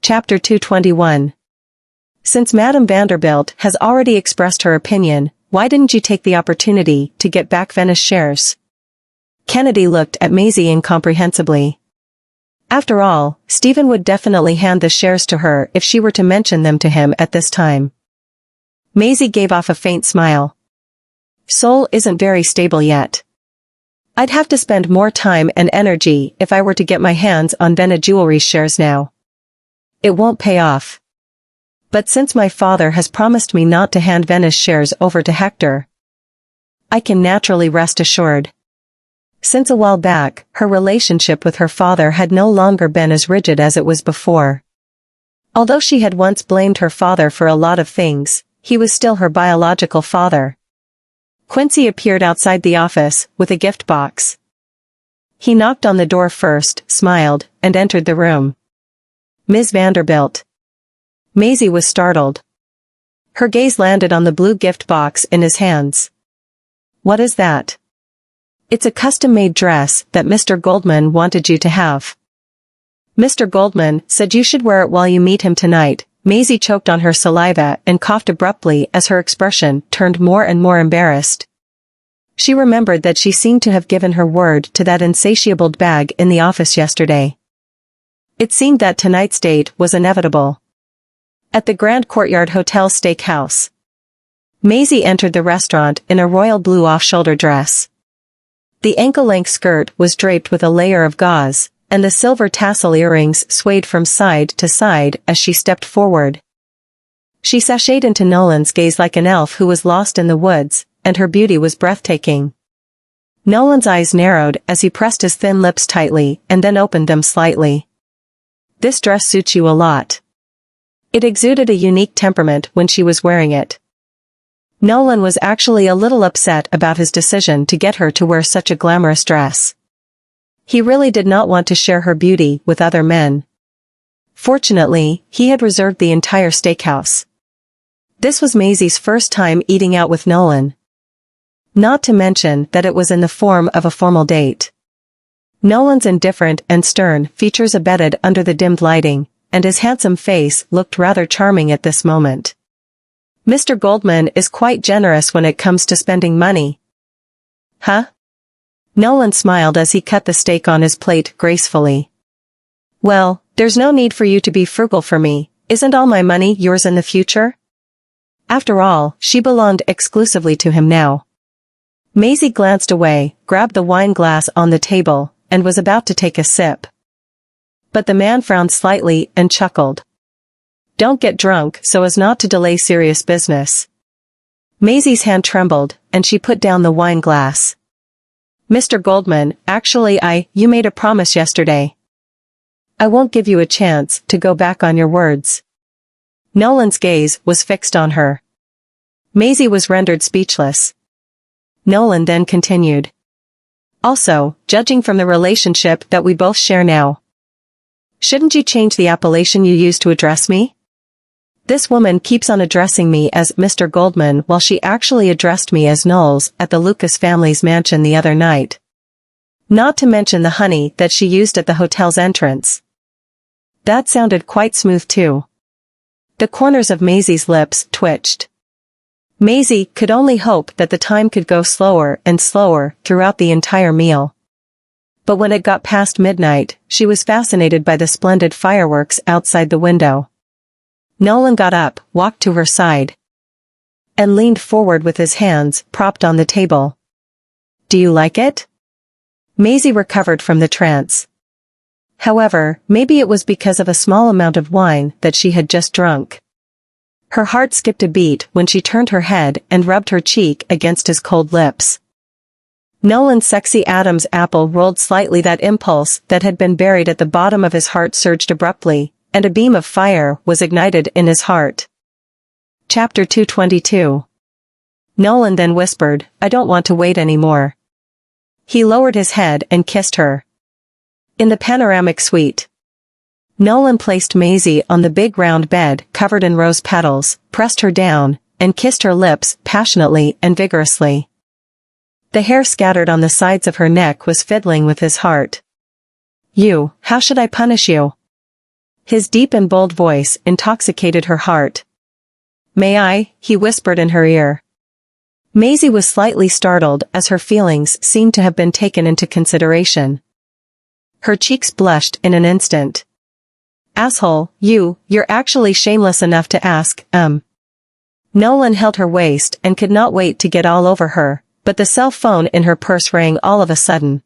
Chapter 221. Since Madame Vanderbilt has already expressed her opinion, why didn't you take the opportunity to get back Venice shares? Kennedy looked at Maisie incomprehensibly. After all, Stephen would definitely hand the shares to her if she were to mention them to him at this time. Maisie gave off a faint smile. Seoul isn't very stable yet. I'd have to spend more time and energy if I were to get my hands on Vena Jewelry's shares now. It won't pay off. But since my father has promised me not to hand Vena's shares over to Hector, I can naturally rest assured. Since a while back, her relationship with her father had no longer been as rigid as it was before. Although she had once blamed her father for a lot of things, he was still her biological father. Quincy appeared outside the office with a gift box. He knocked on the door first, smiled, and entered the room. Ms. Vanderbilt. Maisie was startled. Her gaze landed on the blue gift box in his hands. What is that? It's a custom-made dress that Mr. Goldman wanted you to have. Mr. Goldman said you should wear it while you meet him tonight. Maisie choked on her saliva and coughed abruptly as her expression turned more and more embarrassed. She remembered that she seemed to have given her word to that insatiable bag in the office yesterday. It seemed that tonight's date was inevitable. At the Grand Courtyard Hotel Steakhouse, Maisie entered the restaurant in a royal blue off-shoulder dress. The ankle-length skirt was draped with a layer of gauze, and the silver tassel earrings swayed from side to side as she stepped forward. She sashayed into Nolan's gaze like an elf who was lost in the woods, and her beauty was breathtaking. Nolan's eyes narrowed as he pressed his thin lips tightly and then opened them slightly. This dress suits you a lot. It exuded a unique temperament when she was wearing it. Nolan was actually a little upset about his decision to get her to wear such a glamorous dress. He really did not want to share her beauty with other men. Fortunately, he had reserved the entire steakhouse. This was Maisie's first time eating out with Nolan. Not to mention that it was in the form of a formal date. Nolan's indifferent and stern features abetted under the dimmed lighting, and his handsome face looked rather charming at this moment. Mr. Goldman is quite generous when it comes to spending money. Huh? Nolan smiled as he cut the steak on his plate gracefully. Well, there's no need for you to be frugal for me. Isn't all my money yours in the future? After all, she belonged exclusively to him now. Maisie glanced away, grabbed the wine glass on the table, and was about to take a sip. But the man frowned slightly and chuckled. Don't get drunk so as not to delay serious business. Maisie's hand trembled, and she put down the wine glass. Mr. Goldman, actually you made a promise yesterday. I won't give you a chance to go back on your words. Nolan's gaze was fixed on her. Maisie was rendered speechless. Nolan then continued. Also, judging from the relationship that we both share now, shouldn't you change the appellation you use to address me? This woman keeps on addressing me as Mr. Goldman while she actually addressed me as Knowles at the Lucas family's mansion the other night. Not to mention the honey that she used at the hotel's entrance. That sounded quite smooth too. The corners of Maisie's lips twitched. Maisie could only hope that the time could go slower and slower throughout the entire meal. But when it got past midnight, she was fascinated by the splendid fireworks outside the window. Nolan got up, walked to her side, and leaned forward with his hands propped on the table. Do you like it? Maisie recovered from the trance. However, maybe it was because of a small amount of wine that she had just drunk. Her heart skipped a beat when she turned her head and rubbed her cheek against his cold lips. Nolan's sexy Adam's apple rolled slightly. That impulse that had been buried at the bottom of his heart surged abruptly, and a beam of fire was ignited in his heart. Chapter 222. Nolan then whispered, I don't want to wait anymore. He lowered his head and kissed her. In the panoramic suite, Nolan placed Maisie on the big round bed covered in rose petals, pressed her down, and kissed her lips passionately and vigorously. The hair scattered on the sides of her neck was fiddling with his heart. How should I punish you? His deep and bold voice intoxicated her heart. "May I?" he whispered in her ear. Maisie was slightly startled as her feelings seemed to have been taken into consideration. Her cheeks blushed in an instant. "Asshole, you're actually shameless enough to ask, Nolan held her waist and could not wait to get all over her, but the cell phone in her purse rang all of a sudden.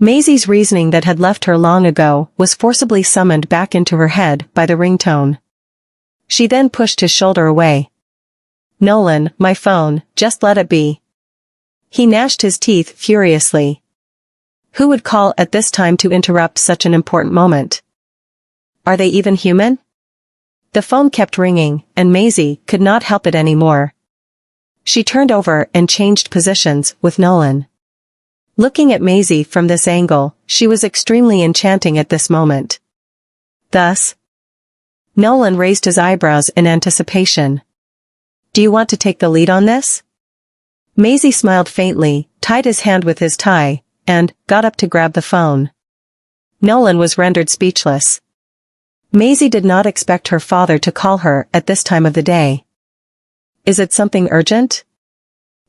Maisie's reasoning that had left her long ago was forcibly summoned back into her head by the ringtone. She then pushed his shoulder away. "Nolan, my phone, just let it be." He gnashed his teeth furiously. Who would call at this time to interrupt such an important moment? Are they even human? The phone kept ringing, and Maisie could not help it anymore. She turned over and changed positions with Nolan. Looking at Maisie from this angle, she was extremely enchanting at this moment. Thus, Nolan raised his eyebrows in anticipation. "Do you want to take the lead on this?" Maisie smiled faintly, tied his hand with his tie, and got up to grab the phone. Nolan was rendered speechless. Maisie did not expect her father to call her at this time of the day. "Is it something urgent?"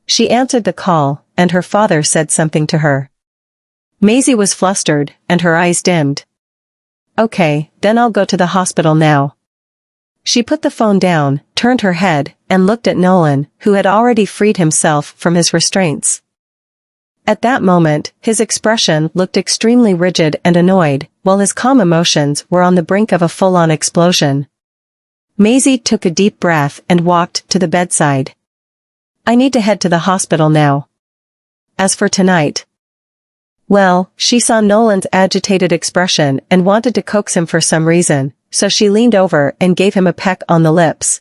She answered the call, and her father said something to her. Maisie was flustered, and her eyes dimmed. "Okay, then I'll go to the hospital now." She put the phone down, turned her head, and looked at Nolan, who had already freed himself from his restraints. At that moment, his expression looked extremely rigid and annoyed, while his calm emotions were on the brink of a full-on explosion. Maisie took a deep breath and walked to the bedside. "I need to head to the hospital now. As for tonight..." Well, she saw Nolan's agitated expression and wanted to coax him for some reason, so she leaned over and gave him a peck on the lips.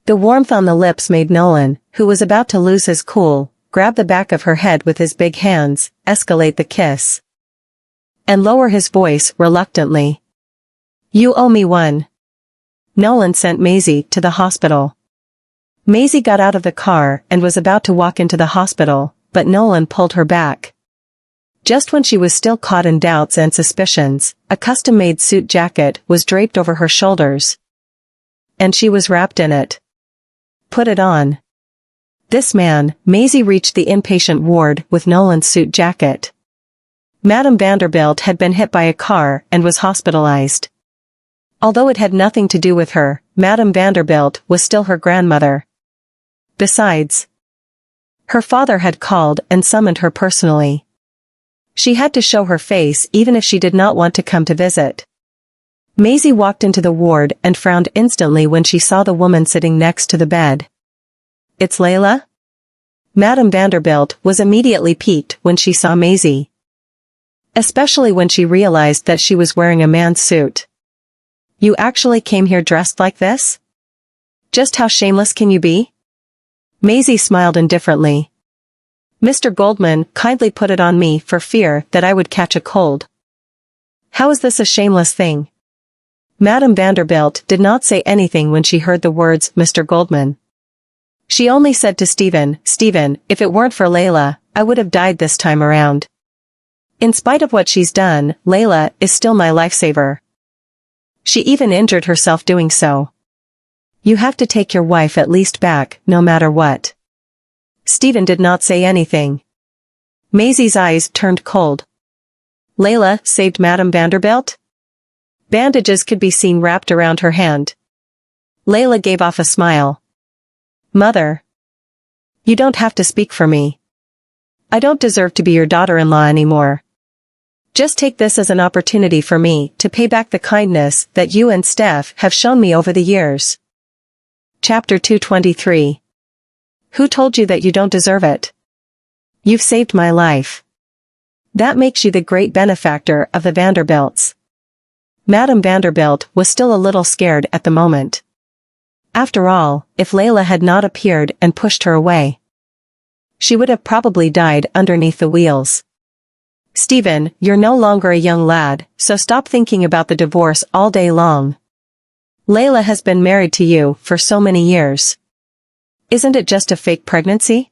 The warmth on the lips made Nolan, who was about to lose his cool, grab the back of her head with his big hands, escalate the kiss, and lower his voice reluctantly. "You owe me one." Nolan sent Maisie to the hospital. Maisie got out of the car and was about to walk into the hospital, but Nolan pulled her back. Just when she was still caught in doubts and suspicions, a custom-made suit jacket was draped over her shoulders. And she was wrapped in it. "Put it on." This man, Maisie reached the inpatient ward with Nolan's suit jacket. Madame Vanderbilt had been hit by a car and was hospitalized. Although it had nothing to do with her, Madame Vanderbilt was still her grandmother. Besides, her father had called and summoned her personally. She had to show her face even if she did not want to come to visit. Maisie walked into the ward and frowned instantly when she saw the woman sitting next to the bed. "It's Layla?" Madame Vanderbilt was immediately piqued when she saw Maisie. Especially when she realized that she was wearing a man's suit. "You actually came here dressed like this? Just how shameless can you be?" Maisie smiled indifferently. "Mr. Goldman kindly put it on me for fear that I would catch a cold." "How is this a shameless thing?" Madame Vanderbilt did not say anything when she heard the words Mr. Goldman. She only said to Stephen, "If it weren't for Layla, I would have died this time around. In spite of what she's done, Layla is still my lifesaver. She even injured herself doing so. You have to take your wife at least back, no matter what." Stephen did not say anything. Maisie's eyes turned cold. Layla saved Madame Vanderbilt? Bandages could be seen wrapped around her hand. Layla gave off a smile. "Mother. You don't have to speak for me. I don't deserve to be your daughter-in-law anymore. Just take this as an opportunity for me to pay back the kindness that you and Steph have shown me over the years." Chapter 223. Who told you that you don't deserve it? You've saved my life. That makes you the great benefactor of the Vanderbilts. Madame Vanderbilt was still a little scared at the moment. After all, if Layla had not appeared and pushed her away, she would have probably died underneath the wheels. "Stephen, you're no longer a young lad, so stop thinking about the divorce all day long. Layla has been married to you for so many years. Isn't it just a fake pregnancy?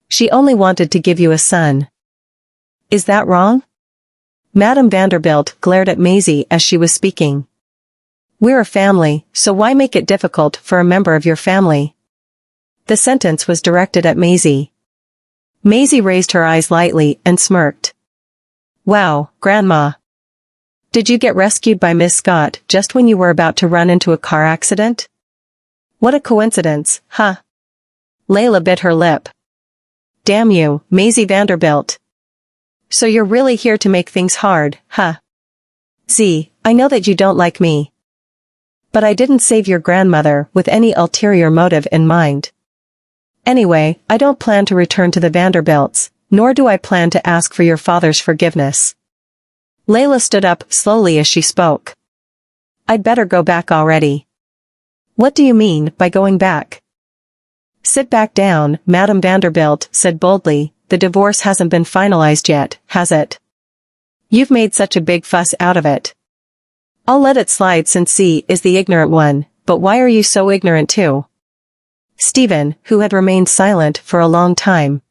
She only wanted to give you a son. Is that wrong?" Madame Vanderbilt glared at Maisie as she was speaking. We're a family, so why make it difficult for a member of your family? The sentence was directed at Maisie. Maisie raised her eyes lightly and smirked. Wow, Grandma. Did you get rescued by Miss Scott just when you were about to run into a car accident? What a coincidence, huh? Layla bit her lip. Damn you, Maisie Vanderbilt. So you're really here to make things hard, huh? Z, I know that you don't like me. But I didn't save your grandmother with any ulterior motive in mind. Anyway, I don't plan to return to the Vanderbilts, nor do I plan to ask for your father's forgiveness. Layla stood up slowly as she spoke. I'd better go back already. What do you mean by going back? Sit back down, Madame Vanderbilt said boldly. The divorce hasn't been finalized yet, has it? You've made such a big fuss out of it. I'll let it slide since C is the ignorant one, but why are you so ignorant too? Stephen, who had remained silent for a long time,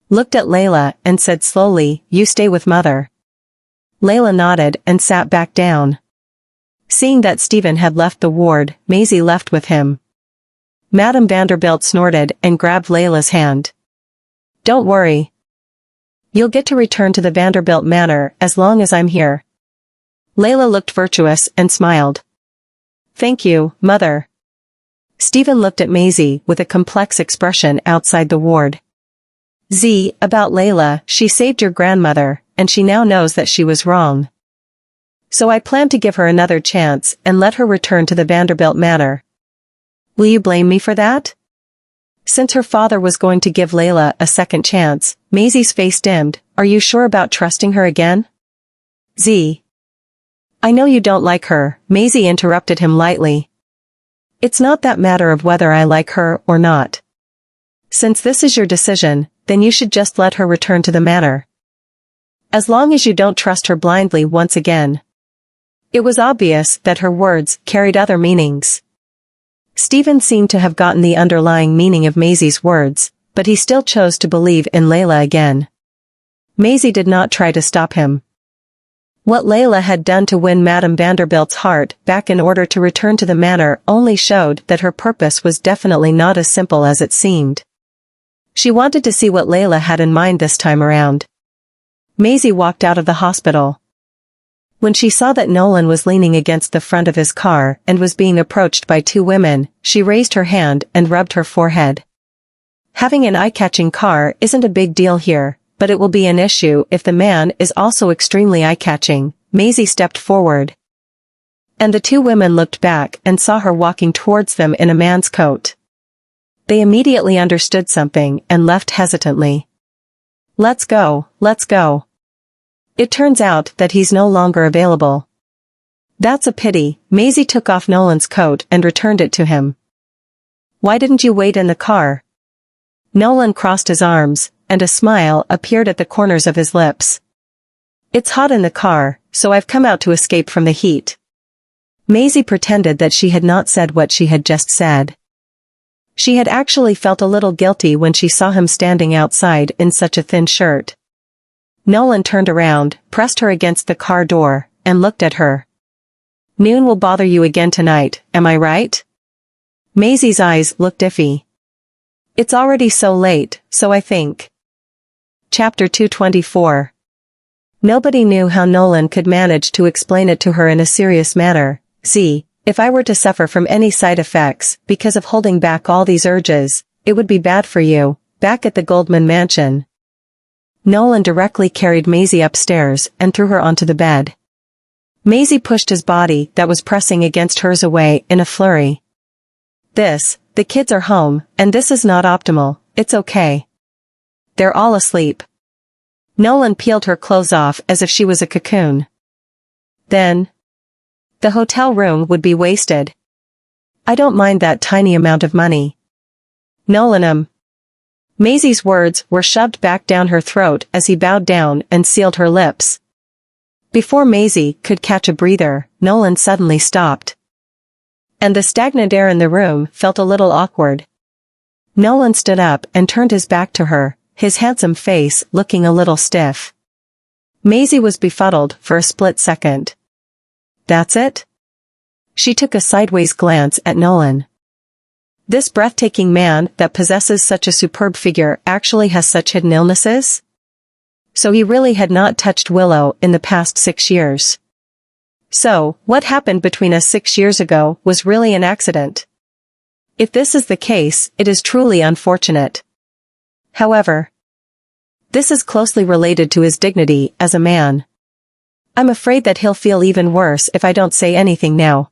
looked at Layla and said slowly, you stay with Mother. Layla nodded and sat back down. Seeing that Stephen had left the ward, Maisie left with him. Madame Vanderbilt snorted and grabbed Layla's hand. Don't worry. You'll get to return to the Vanderbilt manor as long as I'm here. Layla looked virtuous and smiled. Thank you, Mother. Stephen looked at Maisie with a complex expression outside the ward. Z, about Layla, she saved your grandmother, and she now knows that she was wrong. So I plan to give her another chance and let her return to the Vanderbilt manor. Will you blame me for that? Since her father was going to give Layla a second chance, Maisie's face dimmed. Are you sure about trusting her again? Z. I know you don't like her, Maisie interrupted him lightly. It's not that matter of whether I like her or not. Since this is your decision, then you should just let her return to the manor. As long as you don't trust her blindly once again. It was obvious that her words carried other meanings. Stephen seemed to have gotten the underlying meaning of Maisie's words, but he still chose to believe in Layla again. Maisie did not try to stop him. What Layla had done to win Madame Vanderbilt's heart back in order to return to the manor only showed that her purpose was definitely not as simple as it seemed. She wanted to see what Layla had in mind this time around. Maisie walked out of the hospital. When she saw that Nolan was leaning against the front of his car and was being approached by two women, she raised her hand and rubbed her forehead. Having an eye-catching car isn't a big deal here, but it will be an issue if the man is also extremely eye-catching. Maisie stepped forward. And the two women looked back and saw her walking towards them in a man's coat. They immediately understood something and left hesitantly. Let's go, let's go. It turns out that he's no longer available. That's a pity. Maisie took off Nolan's coat and returned it to him. Why didn't you wait in the car? Nolan crossed his arms, and a smile appeared at the corners of his lips. It's hot in the car, so I've come out to escape from the heat. Maisie pretended that she had not said what she had just said. She had actually felt a little guilty when she saw him standing outside in such a thin shirt. Nolan turned around, pressed her against the car door, and looked at her. Noon will bother you again tonight, am I right? Maisie's eyes looked iffy. It's already so late, so I think. Chapter 224. Nobody knew how Nolan could manage to explain it to her in a serious manner. See, if I were to suffer from any side effects because of holding back all these urges, it would be bad for you, back at the Goldman mansion. Nolan directly carried Maisie upstairs and threw her onto the bed. Maisie pushed his body that was pressing against hers away in a flurry. The kids are home, and this is not optimal, it's okay. They're all asleep. Nolan peeled her clothes off as if she was a cocoon. Then, the hotel room would be wasted. I don't mind that tiny amount of money. Nolan, Maisie's words were shoved back down her throat as he bowed down and sealed her lips. Before Maisie could catch a breather, Nolan suddenly stopped. And the stagnant air in the room felt a little awkward. Nolan stood up and turned his back to her, his handsome face looking a little stiff. Maisie was befuddled for a split second. That's it? She took a sideways glance at Nolan. This breathtaking man that possesses such a superb figure actually has such hidden illnesses? So he really had not touched Willow in the past 6 years. So, what happened between us 6 years ago was really an accident. If this is the case, it is truly unfortunate. However, this is closely related to his dignity as a man. I'm afraid that he'll feel even worse if I don't say anything now.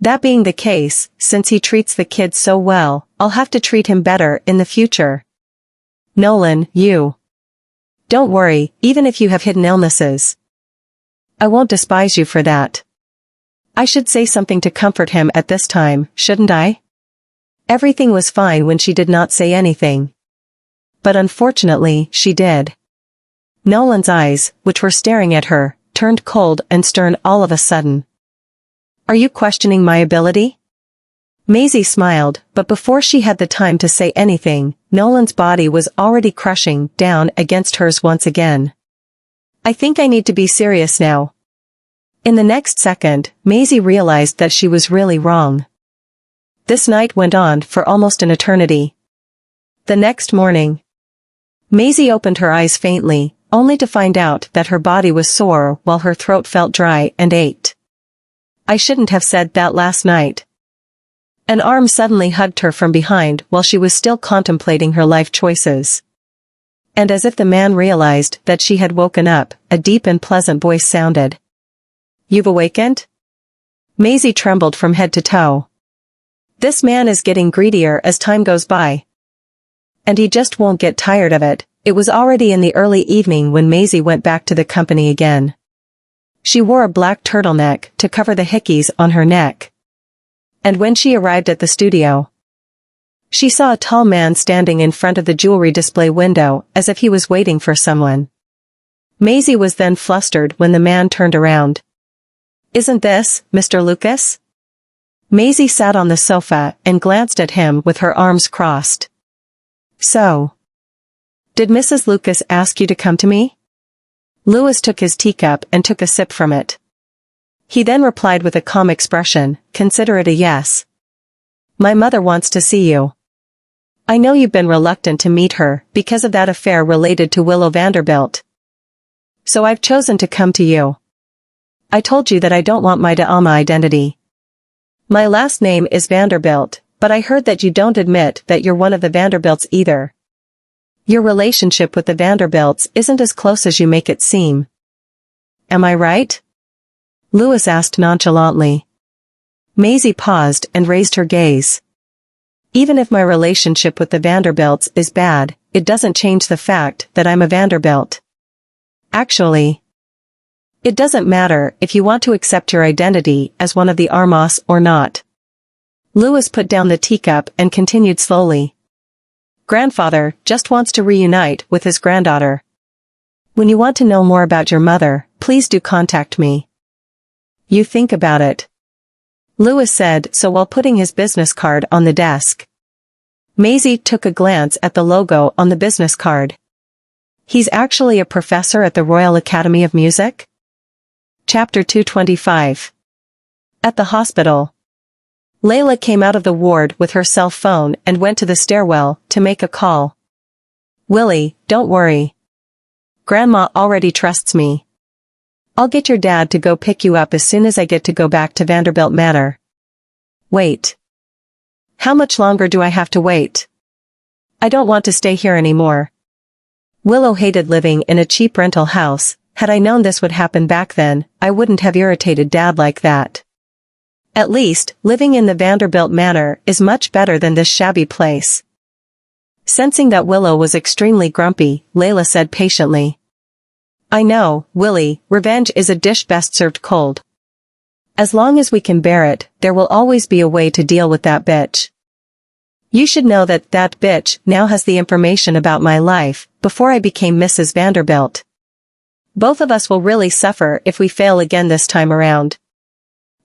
That being the case, since he treats the kids so well, I'll have to treat him better in the future. Nolan, you. Don't worry, even if you have hidden illnesses. I won't despise you for that. I should say something to comfort him at this time, shouldn't I? Everything was fine when she did not say anything. But unfortunately, she did. Nolan's eyes, which were staring at her, turned cold and stern all of a sudden. Are you questioning my ability? Maisie smiled, but before she had the time to say anything, Nolan's body was already crushing down against hers once again. I think I need to be serious now. In the next second, Maisie realized that she was really wrong. This night went on for almost an eternity. The next morning, Maisie opened her eyes faintly, only to find out that her body was sore while her throat felt dry and ached. I shouldn't have said that last night. An arm suddenly hugged her from behind while she was still contemplating her life choices. And as if the man realized that she had woken up, a deep and pleasant voice sounded. You've awakened? Maisie trembled from head to toe. This man is getting greedier as time goes by. And he just won't get tired of it. It was already in the early evening when Maisie went back to the company again. She wore a black turtleneck to cover the hickeys on her neck. And when she arrived at the studio, she saw a tall man standing in front of the jewelry display window as if he was waiting for someone. Maisie was then flustered when the man turned around. Isn't this, Mr. Lucas? Maisie sat on the sofa and glanced at him with her arms crossed. So, did Mrs. Lucas ask you to come to me? Louis took his teacup and took a sip from it. He then replied with a calm expression, consider it a yes. My mother wants to see you. I know you've been reluctant to meet her because of that affair related to Willow Vanderbilt. So I've chosen to come to you. I told you that I don't want my Alma identity. My last name is Vanderbilt, but I heard that you don't admit that you're one of the Vanderbilts either. Your relationship with the Vanderbilts isn't as close as you make it seem. Am I right? Louis asked nonchalantly. Maisie paused and raised her gaze. Even if my relationship with the Vanderbilts is bad, it doesn't change the fact that I'm a Vanderbilt. Actually, it doesn't matter if you want to accept your identity as one of the Armas or not. Louis put down the teacup and continued slowly. Grandfather just wants to reunite with his granddaughter. When you want to know more about your mother, please do contact me. You think about it. Louis said so while putting his business card on the desk. Maisie took a glance at the logo on the business card. He's actually a professor at the Royal Academy of Music? Chapter 225. At the hospital, Layla came out of the ward with her cell phone and went to the stairwell to make a call. Willie, don't worry. Grandma already trusts me. I'll get your dad to go pick you up as soon as I get to go back to Vanderbilt Manor. Wait. How much longer do I have to wait? I don't want to stay here anymore. Willow hated living in a cheap rental house. Had I known this would happen back then, I wouldn't have irritated Dad like that. At least, living in the Vanderbilt Manor is much better than this shabby place. Sensing that Willow was extremely grumpy, Layla said patiently. I know, Willie, revenge is a dish best served cold. As long as we can bear it, there will always be a way to deal with that bitch. You should know that that bitch now has the information about my life, before I became Mrs. Vanderbilt. Both of us will really suffer if we fail again this time around.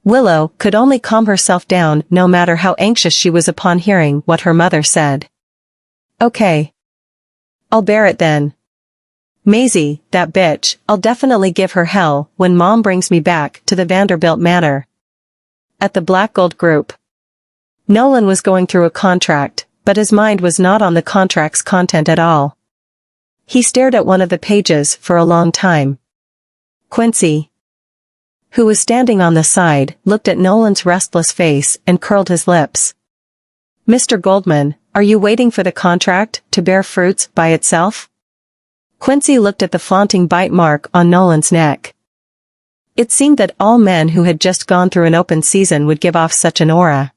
Willow could only calm herself down no matter how anxious she was upon hearing what her mother said. Okay. I'll bear it then. Maisie, that bitch, I'll definitely give her hell when Mom brings me back to the Vanderbilt Manor. At the Black Gold Group. Nolan was going through a contract, but his mind was not on the contract's content at all. He stared at one of the pages for a long time. Quincy, who was standing on the side, looked at Nolan's restless face and curled his lips. Mr. Goldman, are you waiting for the contract to bear fruits by itself? Quincy looked at the flaunting bite mark on Nolan's neck. It seemed that all men who had just gone through an open season would give off such an aura.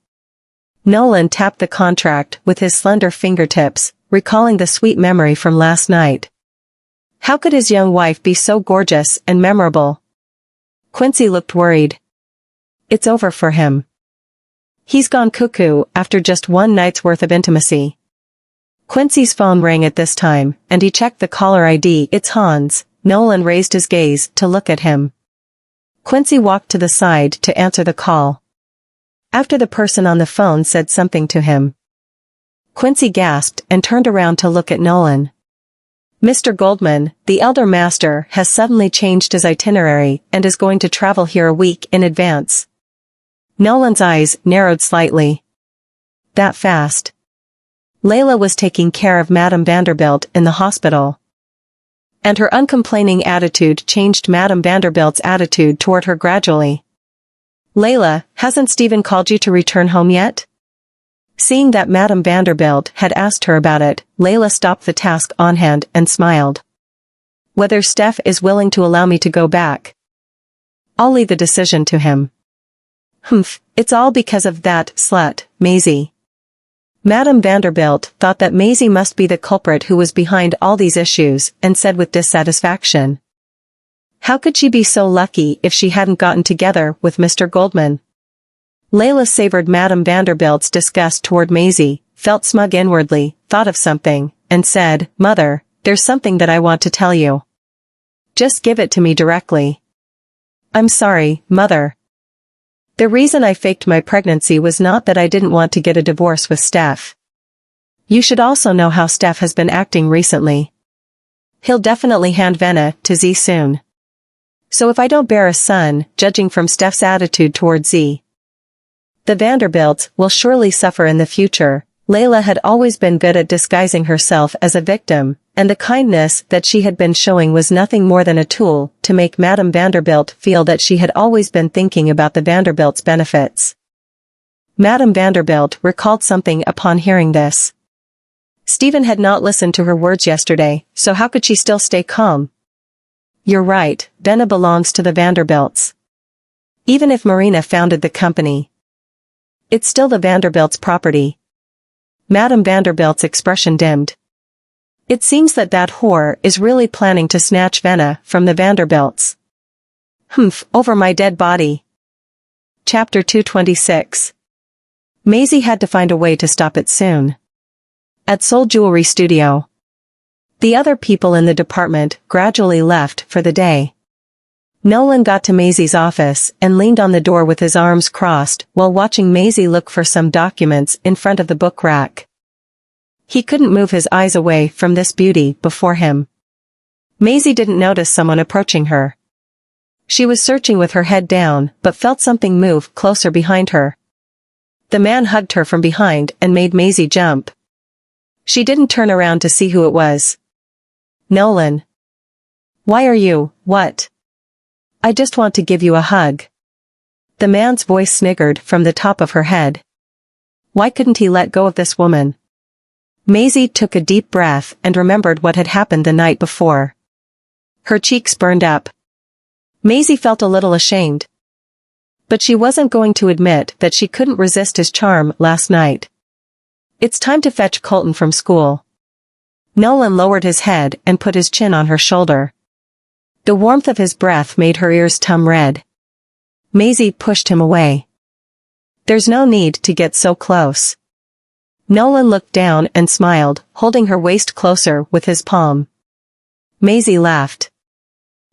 Nolan tapped the contract with his slender fingertips, recalling the sweet memory from last night. How could his young wife be so gorgeous and memorable? Quincy looked worried. It's over for him. He's gone cuckoo after just one night's worth of intimacy. Quincy's phone rang at this time, and he checked the caller ID. It's Hans. Nolan raised his gaze to look at him. Quincy walked to the side to answer the call. After the person on the phone said something to him, Quincy gasped and turned around to look at Nolan. Mr. Goldman, the elder master, has suddenly changed his itinerary and is going to travel here a week in advance. Nolan's eyes narrowed slightly. That fast? Layla was taking care of Madame Vanderbilt in the hospital. And her uncomplaining attitude changed Madame Vanderbilt's attitude toward her gradually. Layla, hasn't Stephen called you to return home yet? Seeing that Madame Vanderbilt had asked her about it, Layla stopped the task on hand and smiled. Whether Steph is willing to allow me to go back, I'll leave the decision to him. It's all because of that slut, Maisie. Madame Vanderbilt thought that Maisie must be the culprit who was behind all these issues, and said with dissatisfaction. How could she be so lucky if she hadn't gotten together with Mr. Goldman? Layla savored Madame Vanderbilt's disgust toward Maisie, felt smug inwardly, thought of something, and said, Mother, there's something that I want to tell you. Just give it to me directly. I'm sorry, Mother. The reason I faked my pregnancy was not that I didn't want to get a divorce with Steph. You should also know how Steph has been acting recently. He'll definitely hand Venna to Z soon. So if I don't bear a son, judging from Steph's attitude toward Z, the Vanderbilts will surely suffer in the future. Layla had always been good at disguising herself as a victim, and the kindness that she had been showing was nothing more than a tool to make Madame Vanderbilt feel that she had always been thinking about the Vanderbilts' benefits. Madame Vanderbilt recalled something upon hearing this. Stephen had not listened to her words yesterday, so how could she still stay calm? You're right, Venna belongs to the Vanderbilts. Even if Marina founded the company, it's still the Vanderbilts' property. Madame Vanderbilt's expression dimmed. It seems that whore is really planning to snatch Venna from the Vanderbilts. Over my dead body. Chapter 226. Maisie had to find a way to stop it soon. At Soul Jewelry Studio. The other people in the department gradually left for the day. Nolan got to Maisie's office and leaned on the door with his arms crossed while watching Maisie look for some documents in front of the book rack. He couldn't move his eyes away from this beauty before him. Maisie didn't notice someone approaching her. She was searching with her head down, but felt something move closer behind her. The man hugged her from behind and made Maisie jump. She didn't turn around to see who it was. Nolan. Why are you, what? I just want to give you a hug. The man's voice sniggered from the top of her head. Why couldn't he let go of this woman? Maisie took a deep breath and remembered what had happened the night before. Her cheeks burned up. Maisie felt a little ashamed. But she wasn't going to admit that she couldn't resist his charm last night. It's time to fetch Colton from school. Nolan lowered his head and put his chin on her shoulder. The warmth of his breath made her ears turn red. Maisie pushed him away. There's no need to get so close. Nolan looked down and smiled, holding her waist closer with his palm. Maisie laughed.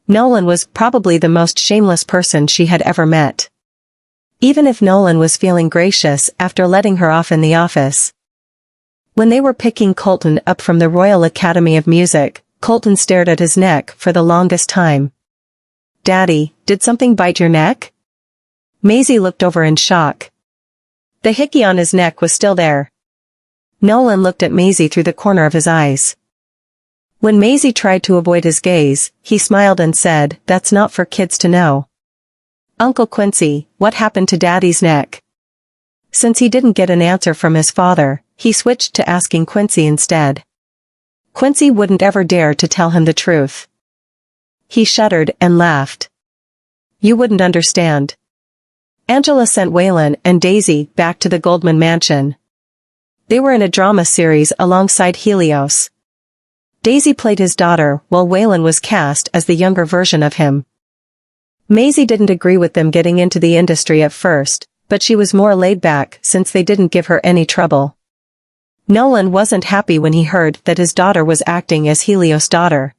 Nolan was probably the most shameless person she had ever met. Even if Nolan was feeling gracious after letting her off in the office. When they were picking Colton up from the Royal Academy of Music, Colton stared at his neck for the longest time. Daddy, did something bite your neck? Maisie looked over in shock. The hickey on his neck was still there. Nolan looked at Maisie through the corner of his eyes. When Maisie tried to avoid his gaze, he smiled and said, "That's not for kids to know." "Uncle Quincy, what happened to Daddy's neck?" Since he didn't get an answer from his father, he switched to asking Quincy instead. Quincy wouldn't ever dare to tell him the truth. He shuddered and laughed. "You wouldn't understand." Angela sent Waylon and Daisy back to the Goldman mansion. They were in a drama series alongside Helios. Daisy played his daughter while Waylon was cast as the younger version of him. Maisie didn't agree with them getting into the industry at first, but she was more laid back since they didn't give her any trouble. Nolan wasn't happy when he heard that his daughter was acting as Helios' daughter.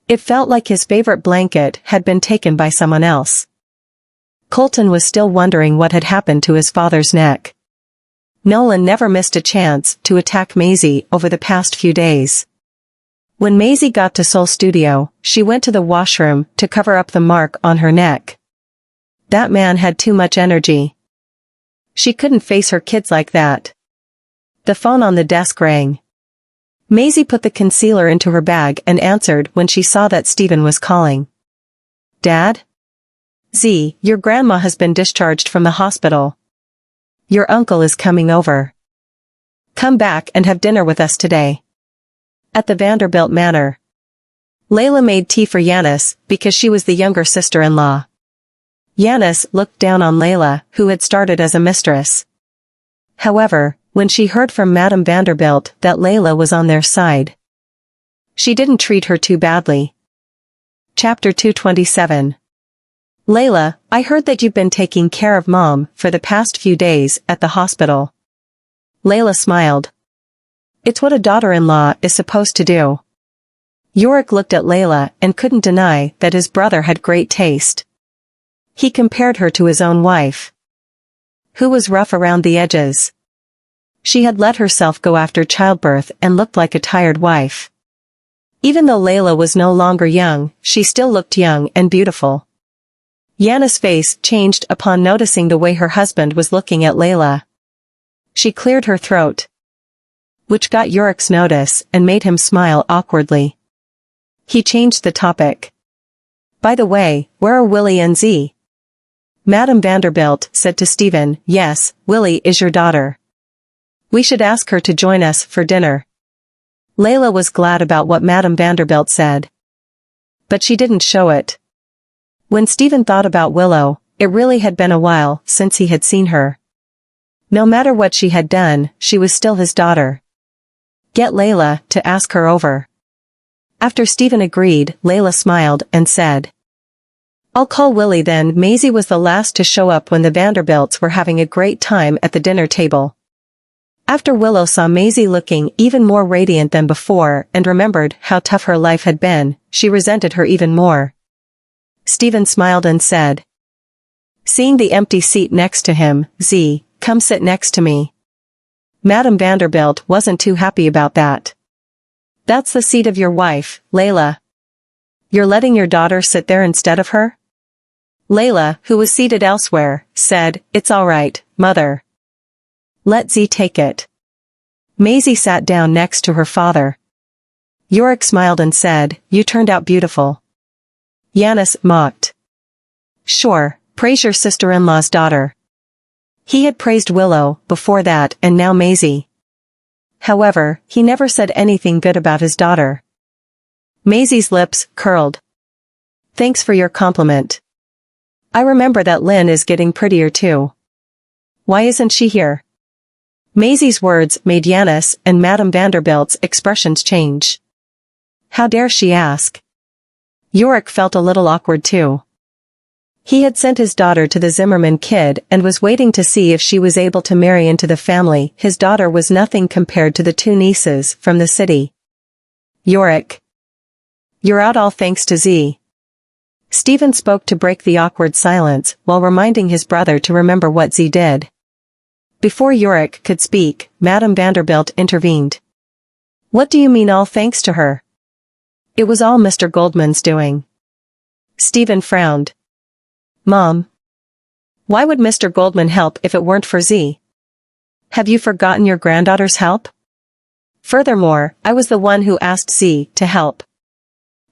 It felt like his favorite blanket had been taken by someone else. Colton was still wondering what had happened to his father's neck. Nolan never missed a chance to attack Maisie over the past few days. When Maisie got to Soul Studio, she went to the washroom to cover up the mark on her neck. That man had too much energy. She couldn't face her kids like that. The phone on the desk rang. Maisie put the concealer into her bag and answered when she saw that Stephen was calling. "Dad? Z, your grandma has been discharged from the hospital. Your uncle is coming over. Come back and have dinner with us today." At the Vanderbilt manor. Layla made tea for Yanis because she was the younger sister-in-law. Yanis looked down on Layla, who had started as a mistress. However, when she heard from Madame Vanderbilt that Layla was on their side, she didn't treat her too badly. Chapter 227. "Layla, I heard that you've been taking care of Mom for the past few days at the hospital." Layla smiled. "It's what a daughter-in-law is supposed to do." Yorick looked at Layla and couldn't deny that his brother had great taste. He compared her to his own wife, who was rough around the edges. She had let herself go after childbirth and looked like a tired wife. Even though Layla was no longer young, she still looked young and beautiful. Yanis' face changed upon noticing the way her husband was looking at Layla. She cleared her throat, which got Yorick's notice and made him smile awkwardly. He changed the topic. "By the way, where are Willie and Z?" Madame Vanderbilt said to Stephen, "Yes, Willie is your daughter. We should ask her to join us for dinner." Layla was glad about what Madame Vanderbilt said, but she didn't show it. When Stephen thought about Willow, it really had been a while since he had seen her. No matter what she had done, she was still his daughter. Get Layla to ask her over. After Stephen agreed, Layla smiled and said, "I'll call Willie then." Maisie was the last to show up when the Vanderbilts were having a great time at the dinner table. After Willow saw Maisie looking even more radiant than before and remembered how tough her life had been, she resented her even more. Stephen smiled and said, seeing the empty seat next to him, "Z, come sit next to me." Madame Vanderbilt wasn't too happy about that. "That's the seat of your wife, Layla. You're letting your daughter sit there instead of her?" Layla, who was seated elsewhere, said, "It's all right, Mother. Let Z take it." Maisie sat down next to her father. Yorick smiled and said, "You turned out beautiful." Yanis mocked. "Sure, praise your sister-in-law's daughter." He had praised Willow before that and now Maisie. However, he never said anything good about his daughter. Maisie's lips curled. "Thanks for your compliment. I remember that Lynn is getting prettier too. Why isn't she here?" Maisie's words made Yanis and Madame Vanderbilt's expressions change. How dare she ask? Yorick felt a little awkward too. He had sent his daughter to the Zimmerman kid and was waiting to see if she was able to marry into the family. His daughter was nothing compared to the two nieces from the city. "Yorick, you're out all thanks to Z." Stephen spoke to break the awkward silence while reminding his brother to remember what Z did. Before Yorick could speak, Madame Vanderbilt intervened. "What do you mean all thanks to her? It was all Mr. Goldman's doing." Stephen frowned. "Mom, Why would Mr. Goldman help if it weren't for Z? Have you forgotten your granddaughter's help? Furthermore, I was the one who asked Z to help.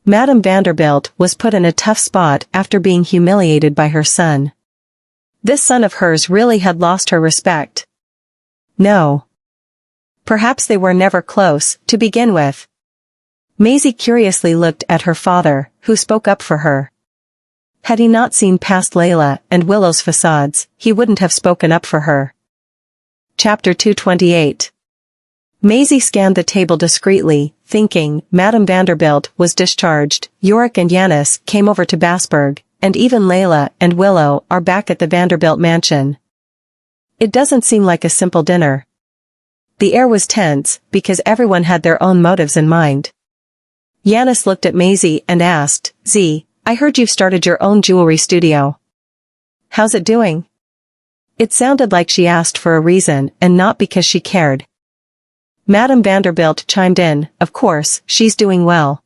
Madame Vanderbilt was put in a tough spot after being humiliated by her son. This son of hers really had lost her respect. No. Perhaps they were never close, to begin with. Maisie curiously looked at her father, who spoke up for her. Had he not seen past Layla and Willow's facades, he wouldn't have spoken up for her. Chapter 228. Maisie scanned the table discreetly, thinking Madame Vanderbilt was discharged. Yorick and Yanis came over to Basberg, and even Layla and Willow are back at the Vanderbilt mansion. It doesn't seem like a simple dinner. The air was tense, because everyone had their own motives in mind. Yanis looked at Maisie and asked, Z, I heard you've started your own jewelry studio. How's it doing? It sounded like she asked for a reason and not because she cared. Madame Vanderbilt chimed in, of course, she's doing well.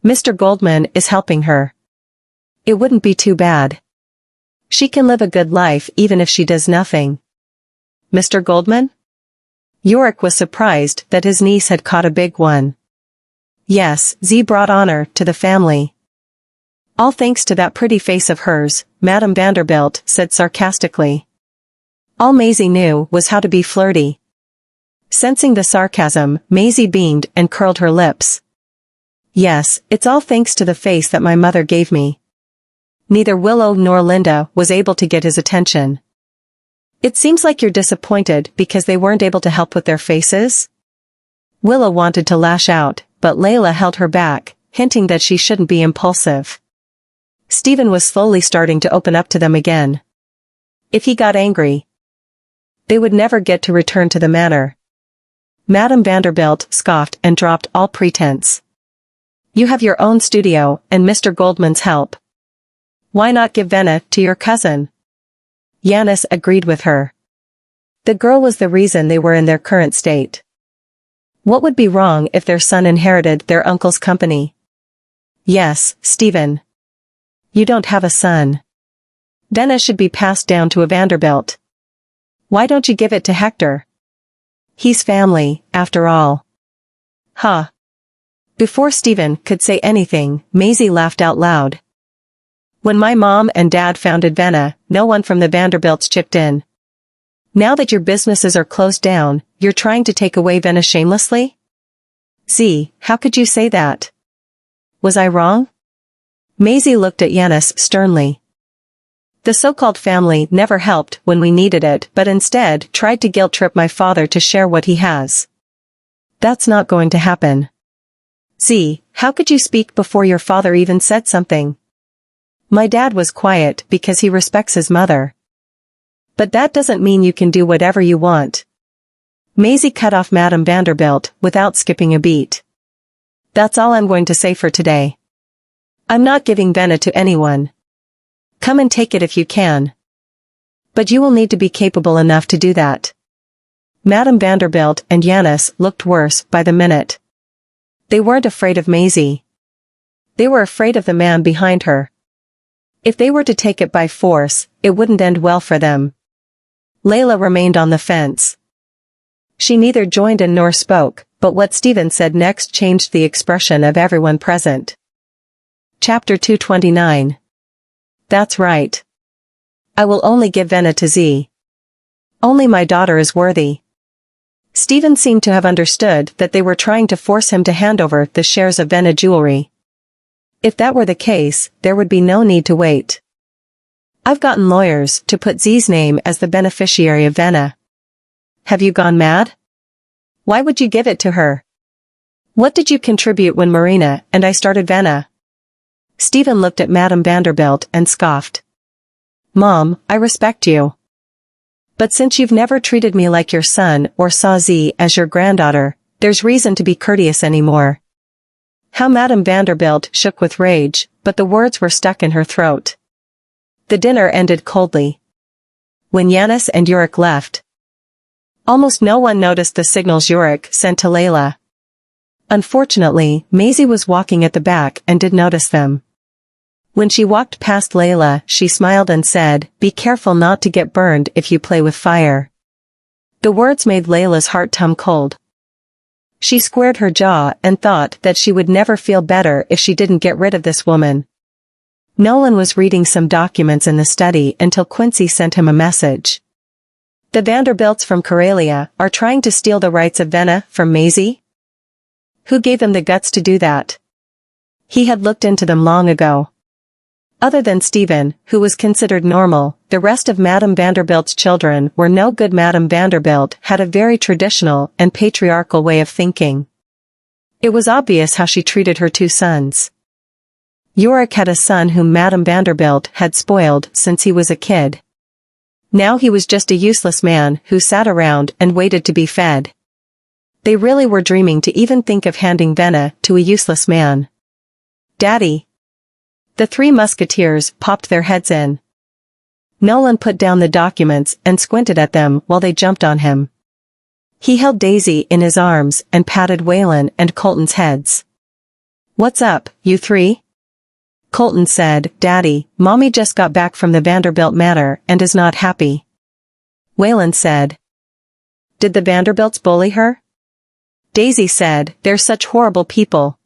Mr. Goldman is helping her. It wouldn't be too bad. She can live a good life even if she does nothing. Mr. Goldman? Yorick was surprised that his niece had caught a big one. Yes, Z brought honor to the family. All thanks to that pretty face of hers, Madame Vanderbilt said sarcastically. All Maisie knew was how to be flirty. Sensing the sarcasm, Maisie beamed and curled her lips. Yes, it's all thanks to the face that my mother gave me. Neither Willow nor Linda was able to get his attention. It seems like you're disappointed because they weren't able to help with their faces? Willow wanted to lash out, but Layla held her back, hinting that she shouldn't be impulsive. Stephen was slowly starting to open up to them again. If he got angry, they would never get to return to the manor. Madame Vanderbilt scoffed and dropped all pretense. You have your own studio and Mr. Goldman's help. Why not give Venna to your cousin? Yanis agreed with her. The girl was the reason they were in their current state. What would be wrong if their son inherited their uncle's company? Yes, Stephen. You don't have a son. Venna should be passed down to a Vanderbilt. Why don't you give it to Hector? He's family, after all. Huh. Before Stephen could say anything, Maisie laughed out loud. When my mom and dad founded Venna, no one from the Vanderbilts chipped in. Now that your businesses are closed down, you're trying to take away Venna shamelessly? Z, how could you say that? Was I wrong? Maisie looked at Yanis sternly. The so-called family never helped when we needed it but instead tried to guilt-trip my father to share what he has. That's not going to happen. Z, how could you speak before your father even said something? My dad was quiet because he respects his mother. But that doesn't mean you can do whatever you want. Maisie cut off Madame Vanderbilt without skipping a beat. That's all I'm going to say for today. I'm not giving Venna to anyone. Come and take it if you can. But you will need to be capable enough to do that. Madame Vanderbilt and Yanis looked worse by the minute. They weren't afraid of Maisie. They were afraid of the man behind her. If they were to take it by force, it wouldn't end well for them. Layla remained on the fence. She neither joined in nor spoke, but what Stephen said next changed the expression of everyone present. Chapter 229. That's right. I will only give Venna to Z. Only my daughter is worthy. Stephen seemed to have understood that they were trying to force him to hand over the shares of Venna jewelry. If that were the case, there would be no need to wait. I've gotten lawyers to put Z's name as the beneficiary of Venna. Have you gone mad? Why would you give it to her? What did you contribute when Marina and I started Venna? Stephen looked at Madame Vanderbilt and scoffed. Mom, I respect you. But since you've never treated me like your son or saw Z as your granddaughter, there's reason to be courteous anymore. How Madame Vanderbilt shook with rage, but the words were stuck in her throat. The dinner ended coldly. When Yanis and Yorick left, almost no one noticed the signals Yorick sent to Layla. Unfortunately, Maisie was walking at the back and did notice them. When she walked past Layla, she smiled and said, "Be careful not to get burned if you play with fire." The words made Layla's heart turn cold. She squared her jaw and thought that she would never feel better if she didn't get rid of this woman. Nolan was reading some documents in the study until Quincy sent him a message. The Vanderbilts from Karelia are trying to steal the rights of Venna from Maisie? Who gave them the guts to do that? He had looked into them long ago. Other than Stephen, who was considered normal, the rest of Madame Vanderbilt's children were no good. Madame Vanderbilt had a very traditional and patriarchal way of thinking. It was obvious how she treated her two sons. Yorick had a son whom Madame Vanderbilt had spoiled since he was a kid. Now he was just a useless man who sat around and waited to be fed. They really were dreaming to even think of handing Venna to a useless man. "Daddy." The three musketeers popped their heads in. Nolan put down the documents and squinted at them while they jumped on him. He held Daisy in his arms and patted Waylon and Colton's heads. "What's up, you three?" Colton said, "Daddy, Mommy just got back from the Vanderbilt manor and is not happy." Waylon said, "Did the Vanderbilts bully her?" Daisy said, "They're such horrible people."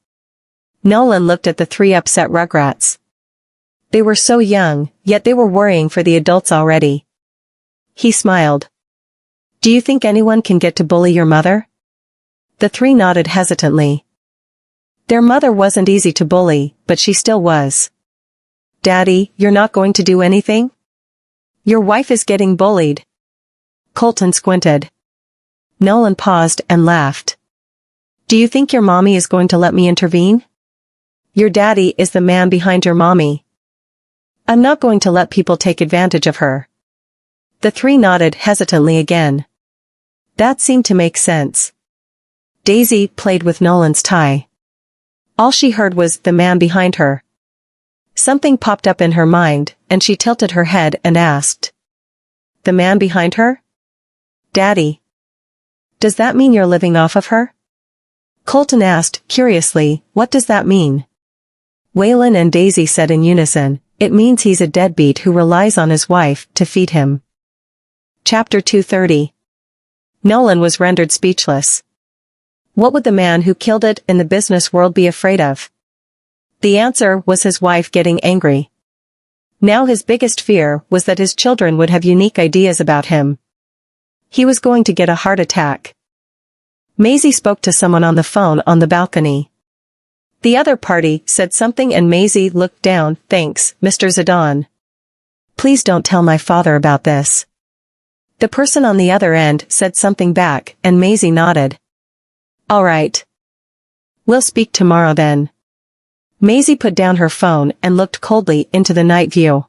Nolan looked at the three upset rugrats. They were so young, yet they were worrying for the adults already. He smiled. "Do you think anyone can get to bully your mother?" The three nodded hesitantly. Their mother wasn't easy to bully, but she still was. "Daddy, you're not going to do anything? Your wife is getting bullied." Colton squinted. Nolan paused and laughed. "Do you think your mommy is going to let me intervene? Your daddy is the man behind your mommy. I'm not going to let people take advantage of her." The three nodded hesitantly again. That seemed to make sense. Daisy played with Nolan's tie. All she heard was the man behind her. Something popped up in her mind, and she tilted her head and asked, "The man behind her? Daddy, does that mean you're living off of her?" Colton asked, curiously, "What does that mean?" Waylon and Daisy said in unison, "It means he's a deadbeat who relies on his wife to feed him." Chapter 230. Nolan was rendered speechless. What would the man who killed it in the business world be afraid of? The answer was his wife getting angry. Now his biggest fear was that his children would have unique ideas about him. He was going to get a heart attack. Maisie spoke to someone on the phone on the balcony. The other party said something and Maisie looked down. "Thanks, Mr. Zidane. Please don't tell my father about this." The person on the other end said something back and Maisie nodded. "All right. We'll speak tomorrow then." Maisie put down her phone and looked coldly into the night view.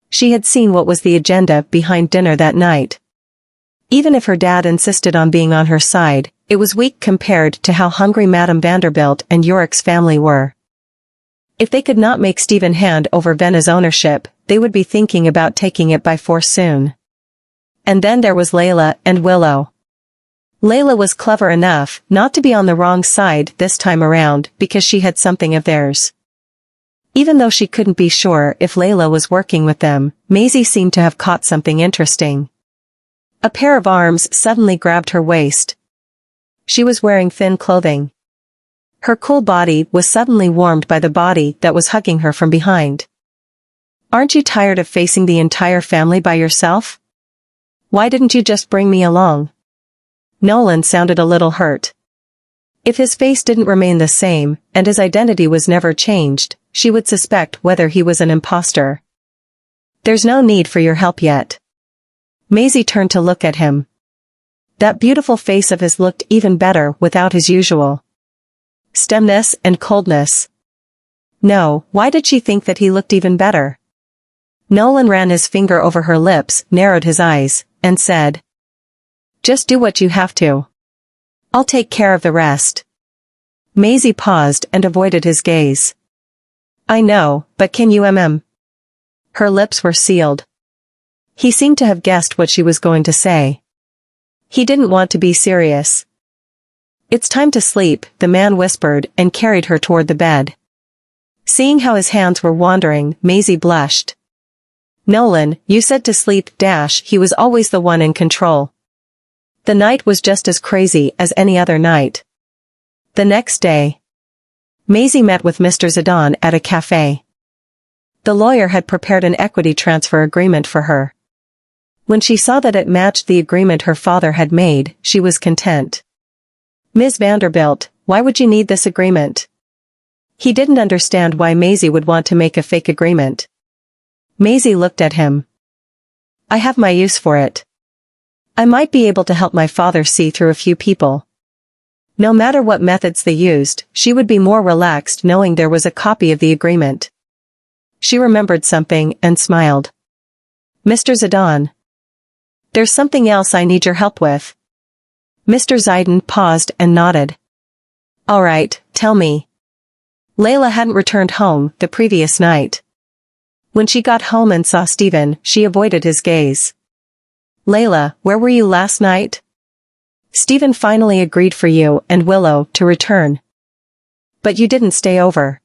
She had seen what was the agenda behind dinner that night. Even if her dad insisted on being on her side, it was weak compared to how hungry Madame Vanderbilt and Yorick's family were. If they could not make Stephen hand over Venna's ownership, they would be thinking about taking it by force soon. And then there was Layla and Willow. Layla was clever enough not to be on the wrong side this time around because she had something of theirs. Even though she couldn't be sure if Layla was working with them, Maisie seemed to have caught something interesting. A pair of arms suddenly grabbed her waist. She was wearing thin clothing. Her cool body was suddenly warmed by the body that was hugging her from behind. "Aren't you tired of facing the entire family by yourself? Why didn't you just bring me along?" Nolan sounded a little hurt. If his face didn't remain the same, and his identity was never changed, she would suspect whether he was an imposter. "There's no need for your help yet." Maisie turned to look at him. That beautiful face of his looked even better without his usual stemness and coldness. No, why did she think that he looked even better? Nolan ran his finger over her lips, narrowed his eyes, and said, "Just do what you have to. I'll take care of the rest." Maisie paused and avoided his gaze. "I know, but can you Her lips were sealed. He seemed to have guessed what she was going to say. He didn't want to be serious. "It's time to sleep," the man whispered and carried her toward the bed. Seeing how his hands were wandering, Maisie blushed. Nolan, you said to sleep he was always the one in control. The night was just as crazy as any other night. The next day, Maisie met with Mr. Zidane at a cafe. The lawyer had prepared an equity transfer agreement for her. When she saw that it matched the agreement her father had made, she was content. Ms. Vanderbilt, why would you need this agreement? He didn't understand why Maisie would want to make a fake agreement. Maisie looked at him. I have my use for it. I might be able to help my father see through a few people. No matter what methods they used, she would be more relaxed knowing there was a copy of the agreement. She remembered something and smiled. Mr. Zidane. There's something else I need your help with. Mr. Zidane paused and nodded. All right, tell me. Layla hadn't returned home the previous night. When she got home and saw Stephen, she avoided his gaze. Layla, where were you last night? Stephen finally agreed for you and Willow to return. But you didn't stay over.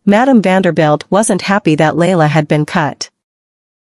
Madame Vanderbilt wasn't happy that Layla had been cut.